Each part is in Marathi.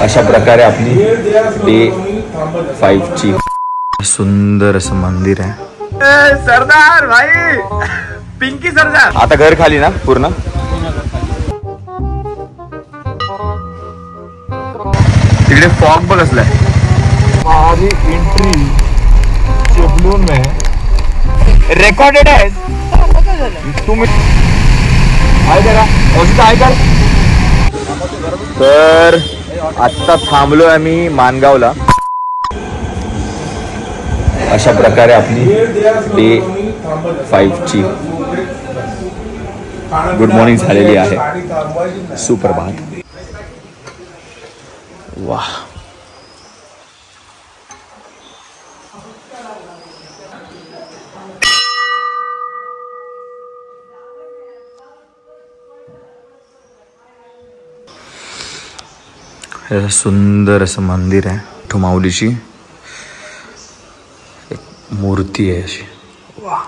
अशा प्रकारे आपली डे 5 ची सुंदर असं मंदिर आहे. सरदार भाई, पिंकी सरदार. आता घर खाली ना पूर्ण. तिकडे फॉग बघ असलाय. हमारी एंट्री चेपलून में रेकॉर्डेड आहे. तुम्ही तर आत्ता थांबलोय आम्ही मानगावला. अशा प्रकारे आपली डे 5 ची गुड मॉर्निंग झालेली आहे. सुप्रभात. वाह, हे सुंदर असं मंदिर आहे. ठुमावलीची एक मूर्ती आहे अशी. वा.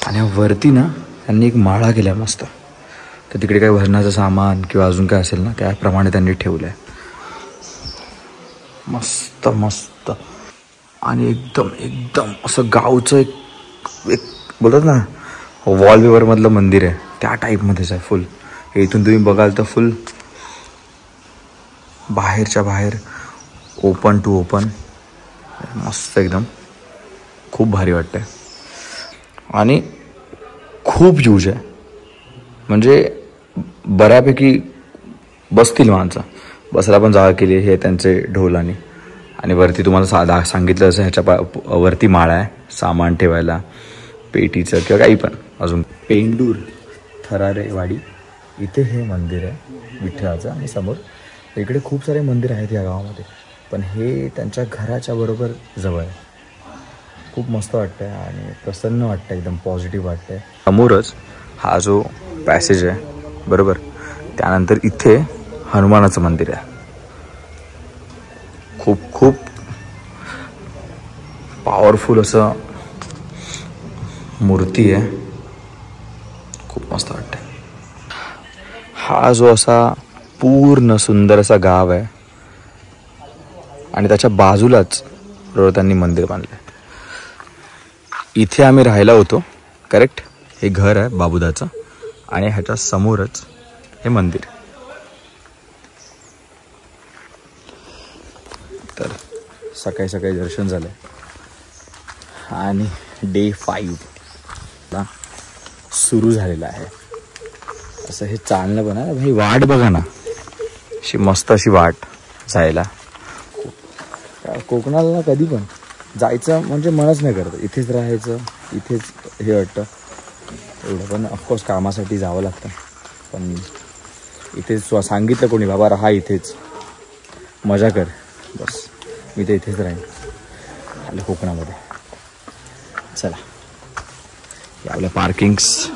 आणि वरती ना त्यांनी एक माळा केलाय मस्त. तर तिकडे काही भरण्याचं सामान किंवा अजून काय असेल ना त्याप्रमाणे त्यांनी ठेवलंय. मस्त मस्त. आणि एकदम एकदम असं गावचं एक बोलतात ना वॉलपेपर मधलं मंदिर आहे त्या टाईपमध्येच आहे फुल. इथून तुम्ही बघाल तर फुल बाहेरच्या बाहेर ओपन टू ओपन. मस्त एकदम. खूप भारी वाटतंय. आणि खूप यूज आहे. म्हणजे बऱ्यापैकी बसतील माणसं. बसायला पण जागा केली. हे त्यांचे ढोलाने. आणि वरती तुम्हाला सांगितलं असं ह्याच्या वरती माळा आहे सामान ठेवायला, पेटीचं किंवा काही पण. अजून पेंडूर थरारेवाडी इथे हे मंदिर आहे विठ्ठलाचं. आणि समोर इकडे खूप सारे मंदिर आहेत या गावामध्ये, पण हे त्यांच्या घराच्या बरोबर जवळ आहे. खूप मस्त वाटतंय आणि प्रसन्न वाटतं, एकदम पॉझिटिव्ह वाटतंय. समोरच हा जो पॅसेज आहे बरोबर, त्यानंतर इथे हनुमानाचं मंदिर आहे. खूप खूप पॉवरफुल असं मूर्ती आहे. खूप मस्त वाटतंय. हा जो असा पूर्ण सुंदर असा गाव आहे आणि त्याच्या बाजूलाच बरोबर त्यांनी मंदिर बांधलंय. इथे आम्ही राहायला होतो करेक्ट. हे घर आहे बाबूदाचं आणि ह्याच्या समोरच हे मंदिर. तर सकाळी सकाळी दर्शन झालंय आणि डे 5 सुरू झालेला आहे. असं हे चालणं पण आहे भाई. वाट बघा ना अशी मस्त अशी वाट जायला. कोकणाला ना कधी पण जायचं म्हणजे मनच नाही करत. इथेच राहायचं, इथेच हे वाटतं एवढं. पण ऑफकोर्स कामासाठी जावं लागतं. पण इथेच सांगितलं कोणी बाबा राहा इथेच, मजा कर, बस मी तर इथेच राहीन आलं कोकणामध्ये. चला हे आपल्या पार्किंग्स.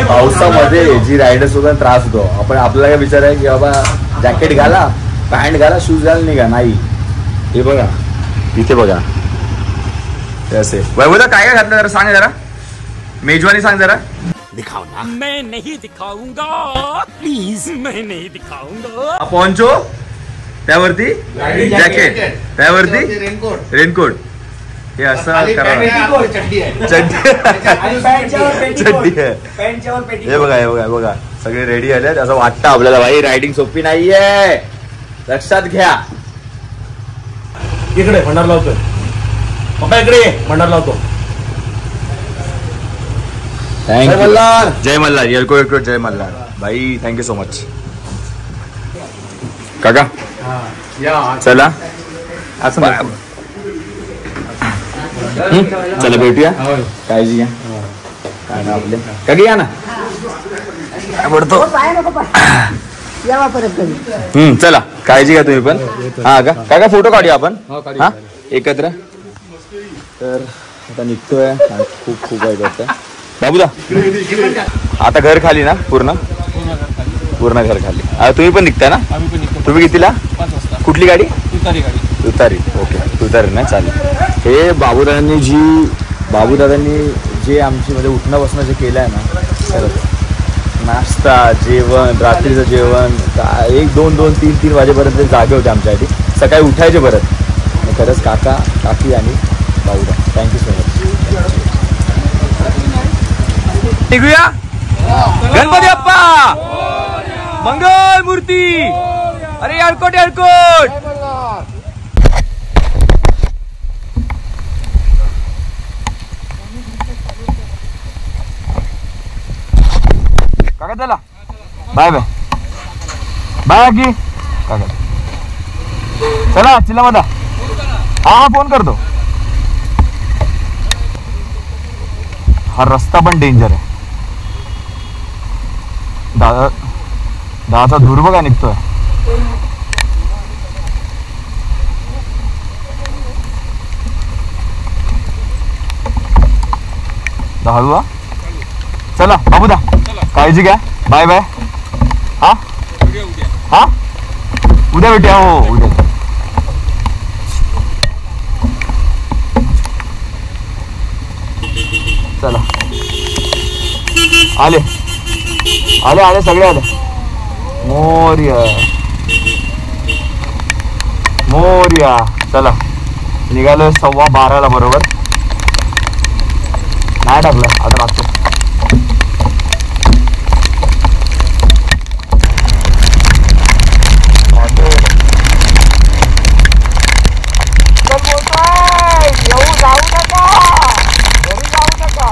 पावसामध्ये जी रायडर्स होता त्रास होतो. आपण आपल्याला काय विचार आहे की बाबा जॅकेट घाला, पॅन्ट घाला, शूज घाला, नाही का. नाही, हे बघा इथे बघा असे. वैभवदा काय काय घातलं जरा सांग, जरा मेजवानी सांग जरा. दिखाओ ना. मैं नहीं दिखाऊंगा प्लीज, मैं नहीं दिखाऊंगा. पोंचो त्यावरती जॅकेट, त्यावरती रेनकोट. हे असं चड्डी आहे. हे बघा हे बघा बघा सगळे रेडी आले. असं वाटतं आपल्याला भाई रायडिंग सोपी नाहीये, लक्षात घ्या. इकडे भंडार लावतोय पप्पा, इकडे भंडार लावतो. जय मल्हार. जय मल्हार. येळकोट जय मल्हार भाई. थँक्यू सो मच काका. चला असं चला भेटूया. काळजी घ्या. काय ना आपले कधी या ना काय पडतो. चला काळजी घ्या तुम्ही पण. हा का काका फोटो काढूया आपण हा एकत्र. तर आता निघतोय. खूप खूप वाईट वाटतंय बाबूदा. आता घर खाली ना पूर्ण घर खाली. तुम्ही पण निघताय ना. तुम्ही कितीला. कुठली गाडी. तुतारी. ओके तुतारी ना चालेल. हे बाबूदादांनी जे आमची म्हणजे उठणं बसणं जे केलं आहे ना, खरंच नाश्ता, जेवण, रात्रीचं जेवण, 1, 2, 2, 3, 3 वाजेपर्यंत जागे होते आमच्यासाठी. सकाळी उठायचे परत. खरंच काका, काकी आणि बाबूदा, थँक्यू सो मच. निघूया. गणपती बाप्पा मंगल मूर्ती. अरे येळकोट येळकोट. काका चला बाय बाय बाय की काका चला चिल्लामदा. हा फोन करतो. हा रस्ता पण डेंजर आहे. दादाचा धूर बघा निघतोय. हळू. चला बाबूदा काळजी घ्या. Bye bye. हा हा उद्या भेटूया. हो उद्या. चला आले आले आले सगळे आले. मोर्या मोर्या. चला निघालो 12:15 बरोबर. नाही टाकलं आता टाकतो. येऊ जाऊ नका, घरी जाऊ नका.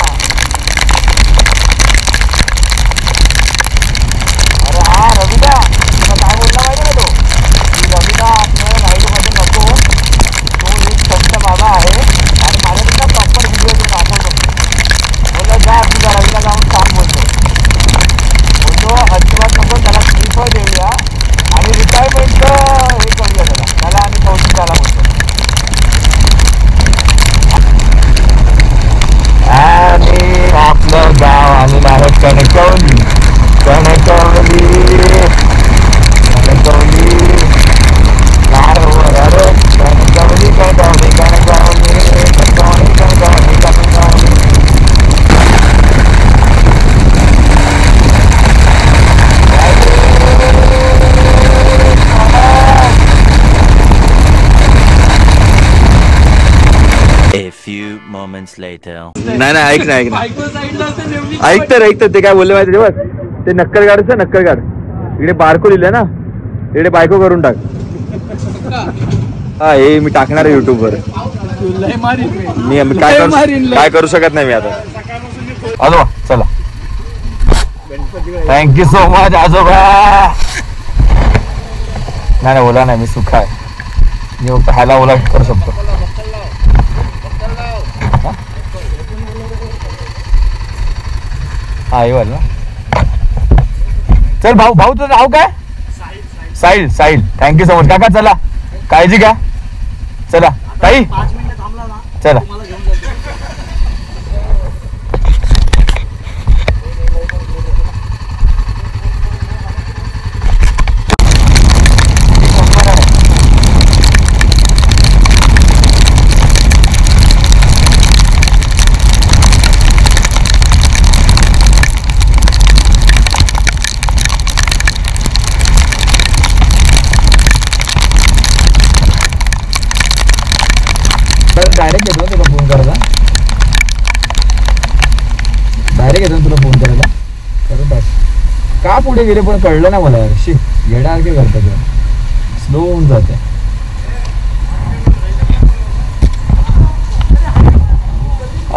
अरे हा रविदा तुला काय बोलला माहिती का तो, की रविदा आपल्याला लाईटमध्ये नको. तो एक संत बाबा आहे आणि माझ्यापेक्षा प्रॉपर व्हिडिओ घेऊन दाखवतो. बोलला जा तुझा रविदा जाऊन काम बोलतो. अजिबात नको त्याला स्लीप देऊया आणि रिटायरमेंट हे करूया त्याला आणि कौशिक त्याला बोलतो. आणि आपलं गाव आलेलं आहे कणकवली. कणकवली कणकवली अरे कणकवली कणकवली कणकवली कणकवली कणकवली कणकवली. नाही ऐक ना ऐकतं ते काय बोलले माहिती बघ. ते नक्कलगाडचं नक्कलगाड इकडे बारको लिहिलंय ना, इकडे बायको करून टाक. हा हे मी टाकणार आहे युट्यूब वर. मी काय करू शकत नाही मी आता. आजोबा चला थँक्यू सो मच आजोबा. नाही बोला नाही मी सुखा आहे. मी फक्त ह्याला ओला करू शकतो. हा येवाल ना. चल भाऊ तुझं नाव काय. Sahil. Sahil thank you so much काका. चला काळजी घ्या. चला ताई चला. डायरेक्ट येतो तुला फोन करायला. डायरेक्ट येतो तुला फोन करायला. करून टाक. का पुढे गेले पण कळलं ना मला. शी येण्यासारखे करतात ते. स्लो होऊन जाते.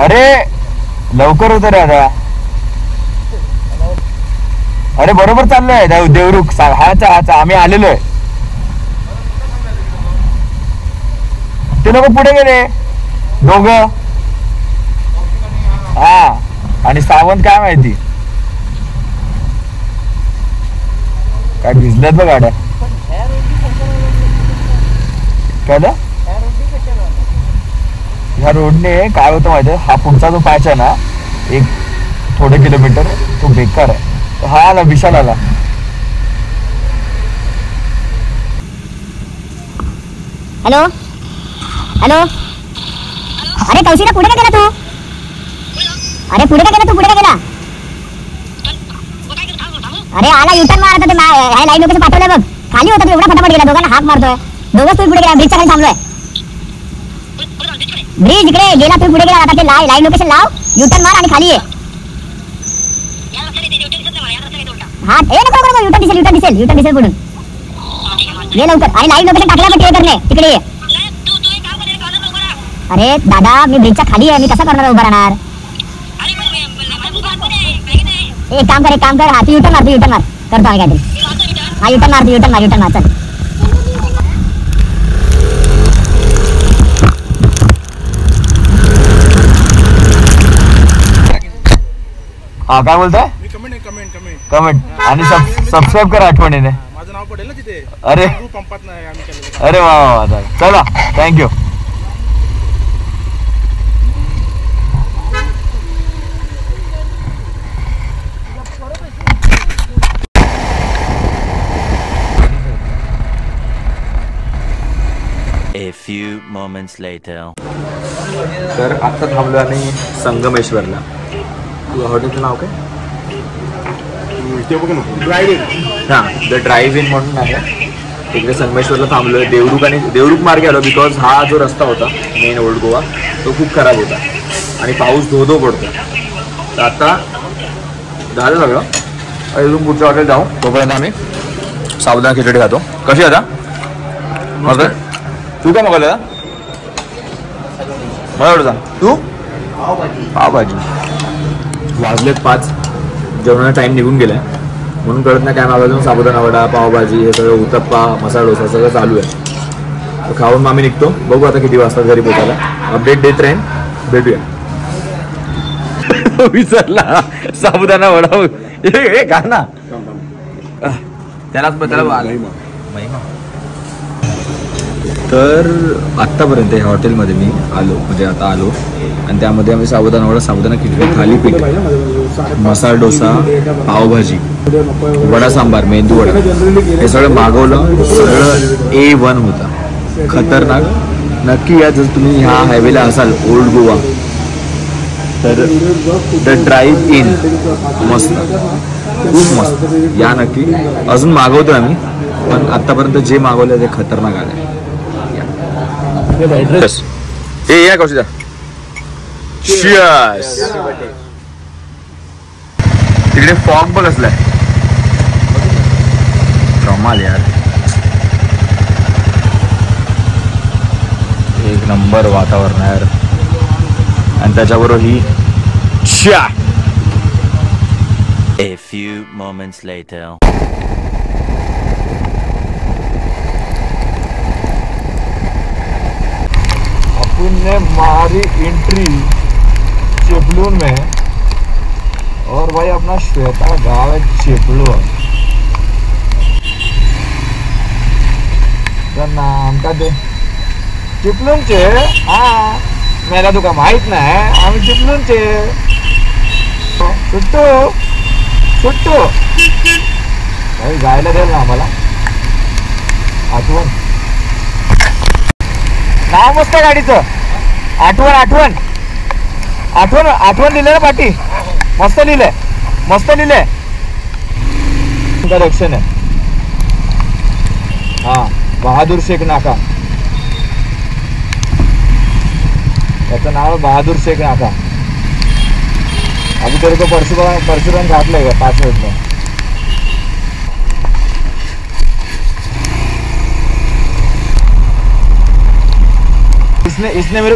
अरे लवकर होतं रे आता. अरे बरोबर चाललंय देवरुख. हाचा आम्ही आलेलो आहे. ते लोक पुढे गेले दोघं. हा आणि सावंत काय माहिती काय भिजल्यात बघ गाड्या. काय ह्या रोडने काय होतं माहिती. हा पुढचा जो पॅच आहे ना एक थोडे किलोमीटर तो बेकार आहे. हा आला विशाल आला. हॅलो हॅलो अरे कौशिक पुढे का गेला तू? अरे पुढे का गेला तू? पुढे का गेला? अरे आला युटर्न मार आता. ते ह्या लाईन लोकेशन पाठवलंय बघ. खाली होता तू एवढा फटाफट गेला. दोघांना हाक मारतोय. दोघंच तू पुढे गेला. ब्रिजच्या खाली थांबलोय. ब्रिज इकडे गेला तू पुढे गेला. आता ते लाईन लोकेशन लाव. युटर्न मार आणि खाली ये. हा नको युटर्न दिसेल पुढून. ये लवकर आणि लाईन लोकेशन टाकल्या पण करणे तिकडे ये. अरे दादा मी ब्रिजच्या खाली आहे. मी कसं करणार उभं राहणार? एक काम कर. हा तू युटर्न मार. करतो आम्ही काहीतरी. हा युटर्न मार चल. हा काय बोलताय? कमेंट आणि सबस्क्राईब करा आठवणीने. माझं नाव पडेल ना तिथे. अरे पंपात नाही आम्ही केलेलं. अरे वा चला thank you. A few moments later. तर आत्ता थांबलो आम्ही संगमेश्वरला. हॉटेलचं नाव काय? ते बघ ना ड्रायव्हिंग. हां द ड्राईव्ह इन म्हणून आहे. तिकडे संगमेश्वरला थांबलोय. देवरुख मार्गे आलो बिकॉज हा जो रस्ता होता मेन ओल्ड गोवा तो खूप खराब होता आणि पाऊस धो पडतो. तर आता झालं सगळं. अजून पुढचं हॉटेल जाऊ. तोपर्यंत आम्ही साबुदाणा खिचडी खातो. कशी आता मग? तू काय मागवलं? मला एवढं सांग. तू? पावभाजी. वाजलेत 5. जेवणाचा टाईम निघून गेलाय म्हणून कळत नाही काय मागवलं. साबुदाणा वडा, पावभाजी हे सगळं, उत्तप्पा, मसाला डोसा सगळं चालू आहे. तर खाऊन आम्ही निघतो. बघू आता किती वाजता घरी पोचायला. अपडेट देत राहीन. भेटूया. विसरला साबुदाणा वडा. हे का ना त्याला तर आत्तापर्यंत ह्या हॉटेलमध्ये मी आलो म्हणजे आता आलो आणि त्यामध्ये आम्ही साबुदाणा वडा, साबुदाणा खिचडी, थालीपीठ, मसाला डोसा, पावभाजी, वडा सांबार, मेंदू वडा हे सगळं मागवलं. सगळं A1 होतं. खतरनाक. नक्की या जर तुम्ही ह्या हायवेला असाल ओल्ड गोवा तर द ड्राईव्ह इन मस्त, खूप मस्त. या नक्की. अजून मागवतो आम्ही पण आत्तापर्यंत जे मागवलं ते खतरनाक आलं. या कौशिका. तिकडे फॉग बघ असलाय. कमाल यार. एक नंबर वातावरण यार. आणि त्याच्याबरोबर ही A few moments later. अपन ने मारी एंट्री चिपलून में और भाई अपना श्वेता गाँव है चिपलून. नाम का दे चिपलूनचे. हा मला तुका माहित नाही आम्ही चिपलूनचे. सुट्टू काही जायला द्याल ना आम्हाला. आठवण नाव मस्त गाडीचं. आठवण लिहिलंय ना पाठी. मस्त लिहिलंय. डायरेक्शन आहे. हा बहादूर शेख नाका. त्याचं नाव बहादूर शेख नाका. अभी तेरे को परशुराम घाट लगेगा 5 मिनट में. इसने मेरे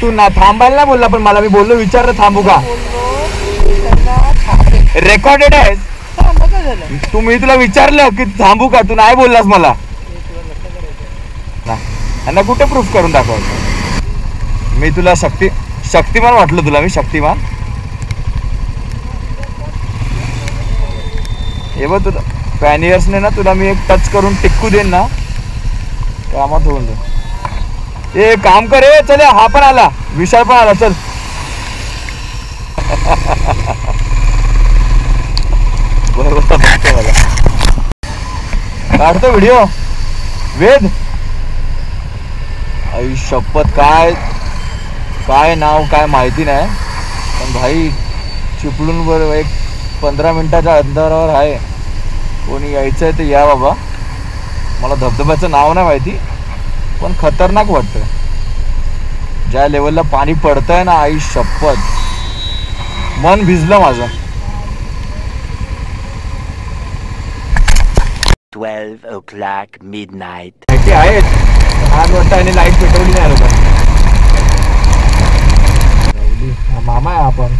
तू ना थांबायला ना बोलला पण मला मी बोललो विचारलं थांबू का. रेकॉर्डेड आहे. तू मी तुला विचारलं की थांबू का तू नाही बोललास मला. यांना कुठे प्रूफ करून दाखवायचं. मी तुला शक्तिमान वाटलं तुला. मी शक्तिमान. हे बघ तुला पॅनियर्सने ना तुला मी एक टच करून टिक्कू देईन ना कामात होऊन जाईल. ए काम कर. चल हा पण आला. विशाल पण आला. चल काढतो व्हिडिओ. वेद आई शपथ काय नाव काय माहिती नाही, पण भाई चिपळूणवर एक 15 मिनिटाच्या अंतरावर आहे. कोणी यायचं आहे तर या बाबा. मला धबधब्याचं नाव नाही माहिती, पण खतरनाक वाटतं. ज्या लेवलला पाणी पडतंय ना, आई शपथ, मन भिजलं माझं. 12 o'clock midnight. माहिती आहेत 8 वाजता आणि लाईट पेटवली नाही लोकांनी. मामा आहे आपण.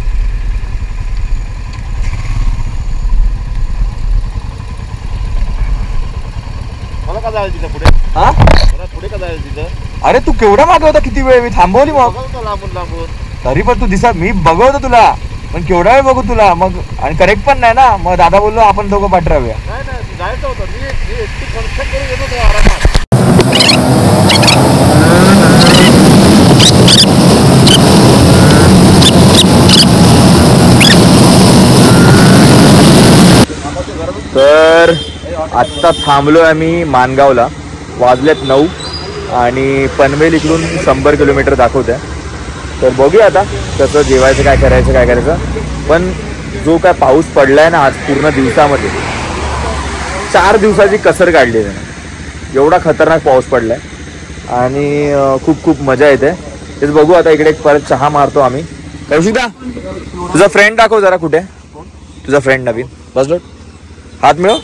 मला का जायचं तिथं पुढे? हा मला पुढे का जायचं तिथं? अरे तू केवढा मागे होता, किती वेळ? मी थांबवली मग. बघा लांबून लांबून. तरी पण तू दिसत, मी बघवतो तुला, पण केवढा वेळ बघू तुला मग. आणि करेक्ट पण नाही ना. मग दादा बोललो आपण दोघं पाठ राहूया. नाही नाही जायचं होतं. मी एकटी कन्स्ट्रक्ट करून येतो तेव्हा आरामात. तर आत्ता थांबलोय आम्ही मानगावला. वाजलेत 9 आणि पनवेल इकडून 100 किलोमीटर दाखवत आहे. तर बघूया आता कसं जेवायचं, काय करायचं. पण जो काय पाऊस पडलाय ना आज पूर्ण दिवसामध्ये, 4 दिवसाची कसर काढली आहे. एवढा खतरनाक पाऊस पडलाय आणि खूप खूप मजा येते. तेच बघू आता. इकडे परत चहा मारतो आम्ही. कौशिका, तुझा फ्रेंड दाखव जरा. कुठे तुझा फ्रेंड नवीन? बसलो, हात मिळव.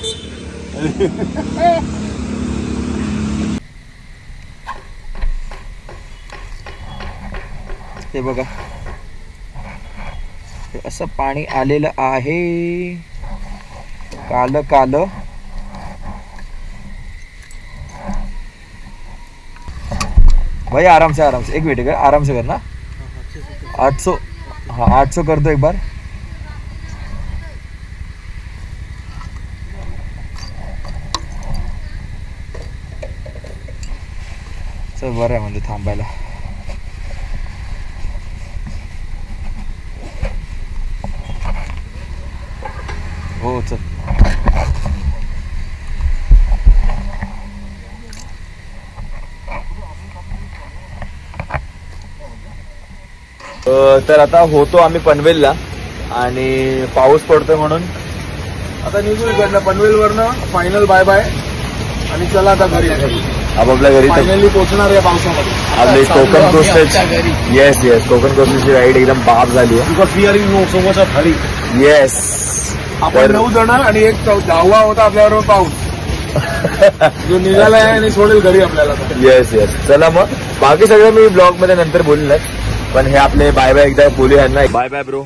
हे बघा, हे असं पाणी आलेलं आहे काल काल. भाई आराम से एक मिनट आराम से करना. 800, हाँ 800 कर दो एक बार. चल बरं आहे म्हणजे थांबायला. हो चल. तर आता होतो आम्ही पनवेलला आणि पाऊस पडतोय म्हणून आता निघू इकडनं पनवेलवरनं. फायनल बाय बाय आणि चला आता घरी. आपापल्या घरी. फायनली पोहोचणार या पावसामध्ये. आपली कोकण कोस्ट. येस कोकण कोस्टची राईड एकदम बाप झाली आहे. Because we are in so much of hurry. Yes. आपण 9 जण आणि एक 10वा होता आपल्याबरोबर पाऊस जो निघालाय आणि सोडेल घरी आपल्याला. येस. चला मग बाकी सगळं मी ब्लॉग मध्ये नंतर बोलणार, पण हे आपले बाय बाय एकदा बोलूया यांना. Bye bye bro.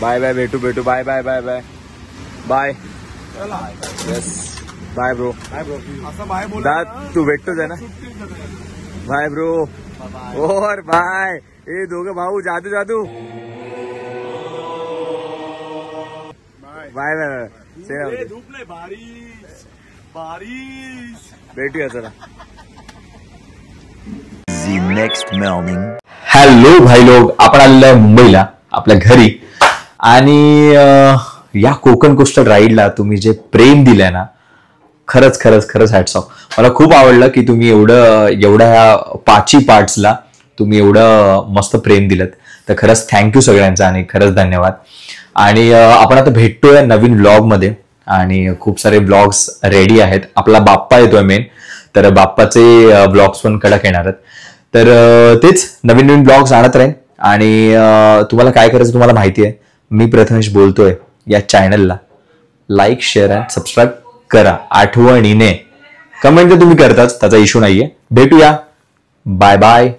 बाय भेटू. Bye bye. Yes bye bro. असं बाय बोल. तू भेटतोच आहे ना. Bye bro. और बाय. हे दोघं भाऊ जादू. बाय. धूप नाही, बारिश. भेटूया चला. The next morning. हॅलो भाई लोग, आपण आलेलो आहे मुंबईला आपल्या घरी. आणि या कोकण कोस्टल राईडला तुम्ही जे प्रेम दिलंय ना, खरंच हॅट्स ऑफ. मला खूप आवडलं की तुम्ही एवढ्या ह्या 5 पार्ट्सला तुम्ही एवढं मस्त प्रेम दिलं. तर खरंच थँक्यू सगळ्यांचं आणि खरंच धन्यवाद. आणि आपण आता भेटतोय नवीन व्लॉगमध्ये आणि खूप सारे व्लॉग्स रेडी आहेत. आपला बाप्पा येतोय मेन, तर बाप्पाचे व्लॉग्स पण कडक येणार आहेत. तर तेच नवीन व्लॉग्स आणत राहीन. आणि तुम्हाला काय करायचं तुम्हाला माहिती आहे. मी प्रथमेश बोलतोय. या चॅनलला लाईक, शेअर आणि सबस्क्राईब करा आठवणीने. कमेंट तर तुम्ही करताच, त्याचा इश्यू नाहीये. भेटूया. Bye bye.